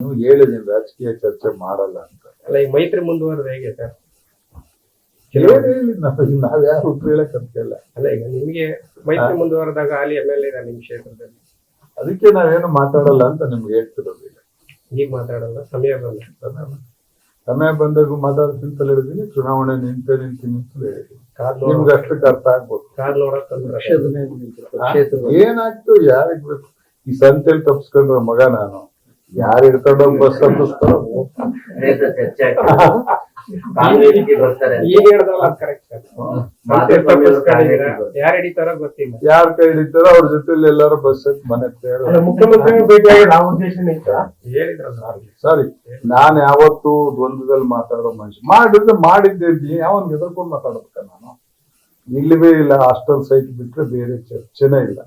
ನೀವು ಹೇಳಿದೀನಿ ರಾಜಕೀಯ ಚರ್ಚೆ ಮಾಡಲ್ಲ ಅಂತ. ಅಲ್ಲ, ಈ ಮೈತ್ರಿ ಮುಂದುವರೆದ ಹೇಗೆ ಸರ್? ಹೇಳಿ ನಾವ್ ಯಾರು ಉತ್ತರ ಹೇಳಕ್ ಅಂತಿಲ್ಲ. ಅಲ್ಲ, ಈಗ ನಿಮ್ಗೆ ಮೈತ್ರಿ ಮುಂದುವರೆದಾಗ ಅಲ್ಲಿ MLA ಇದ್ದಾರೆ ನಿಮ್ ಕ್ಷೇತ್ರದಲ್ಲಿ, ಅದಕ್ಕೆ ನಾವೇನು ಮಾತಾಡಲ್ಲ ಅಂತ ನಿಮ್ಗೆ ಹೇಳ್ತಿರೋದು. ಈಗ ಮಾತಾಡಲ್ಲ, ಸಮಯ ಬಂದ ಸಮಯ ಬಂದಾಗ ಮಾತಾಡ್ತಿಂತಲೇ ಹೇಳಿದೀನಿ. ಚುನಾವಣೆ ನಿಂತೀನಿ ಅಂತ ಹೇಳಿದೀನಿ. ನಿಮ್ಗೆ ಅಷ್ಟಕ್ಕೆ ಅರ್ಥ ಆಗ್ಬೋದು. ಕಾರ್ ನೋಡಕ್ ಏನಾಗ್ತು ಯಾರಿಗ್ ಬೇಕು? ಈ ಸಂತೆಯಲ್ಲಿ ತಪ್ಸ್ಕೊಂಡ್ರ ಮಗ ನಾನು, ಯಾರು ಹಿಡ್ಕೊಂಡೋಗಿ ಬಸ್ ಹತ್ತಿಸ್ತಾರೋ ಈಗ ಹೇಳ್ದಲ್ಲ ಕರೆಕ್ಟ್ ಸರ್. ಯಾರು ಹಿಡಿತಾರೋ ಗೊತ್ತಿಲ್ಲ, ಯಾರ ಕೈ ಹಿಡಿತಾರೋ ಅವ್ರ ಜೊತೆಲಿ ಎಲ್ಲಾರು ಬಸ್ ಹತ್ತಿ ಮನೆ ಮುಖ್ಯಮಂತ್ರಿ ಭೇಟಿಯಾಗಿ ನಾವು ಉದ್ದೇಶ ಹೇಳಿದ್ರಲ್ಲ. ಸಾರಿ, ನಾನ್ ಯಾವತ್ತು ದ್ವಂದ್ವದಲ್ಲಿ ಮಾತಾಡೋ ಮನುಷ್ಯ. ಮಾಡಿದ್ದೆ ಯಾವನ್ ಎದುರ್ಕೊಂಡು ಮಾತಾಡ್ಬೇಕ ನಾನು? ಇಲ್ಲವೇ ಇಲ್ಲ. ಹಾಸ್ಟೆಲ್ ಸೈಟ್ ಬಿಟ್ರೆ ಬೇರೆ ಚರ್ಚೆನೇ ಇಲ್ಲ.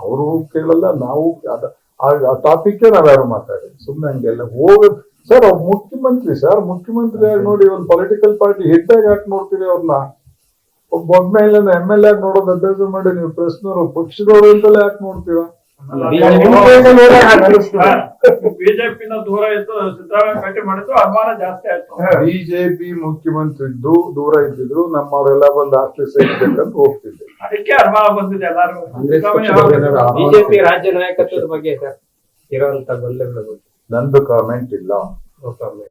ಅವರು ಕೇಳಲ್ಲ, ನಾವು ಆ ಟಾಪಿಕ್ ನಾವ್ಯಾರು ಮಾತಾಡಿ ಸುಮ್ನೆ ಹಂಗೆಲ್ಲ ಹೋಗೋದು. ಸರ್ ಅವ್ರು ಮುಖ್ಯಮಂತ್ರಿ ಸರ್, ಮುಖ್ಯಮಂತ್ರಿ ಆಗಿ ನೋಡಿ ಒಂದು ಪೊಲಿಟಿಕಲ್ ಪಾರ್ಟಿ ಹೆಡ್ ಆಗಿ ಯಾಕೆ ನೋಡ್ತೀರಿ ಅವ್ರನ್ನ? ಒಬ್ಬ MLA ಆಗಿ ನೋಡೋದು ಅಭ್ಯಾಸ ಮಾಡಿ ನೀವು ಪ್ರಶ್ನವರು ಪಕ್ಷದವರು ಅಂತೆಲ್ಲ ಯಾಕೆ ನೋಡ್ತೀರಾ? ಬಿಜೆಪಿನ ದೂರ ಇದ್ದು ಸಿದ್ದರಾಮಯ್ಯ ಭೇಟಿ ಮಾಡಿದ್ದು ಅನುಮಾನ ಜಾಸ್ತಿ ಆಯ್ತು. ಬಿಜೆಪಿ ಮುಖ್ಯಮಂತ್ರಿದ್ದು ದೂರ ಇದ್ದಿದ್ರು ನಮ್ಮವರೆಲ್ಲ ಬಂದು ಆಫೀಸ್ ಬೇಕಂತ ಹೋಗ್ತಿದ್ದೆ. ಅದಕ್ಕೆ ಅನುಮಾನ ಬಂದಿದೆ ಎಲ್ಲಾರು. ಬಿಜೆಪಿ ರಾಜ್ಯ ನಾಯಕತ್ವದ ಬಗ್ಗೆ ಸರ್ ಇರುವಂತ ಗೊಂದಲಗಳ ಬಗ್ಗೆ ನಂದು ಕಾಮೆಂಟ್ ಇಲ್ಲ.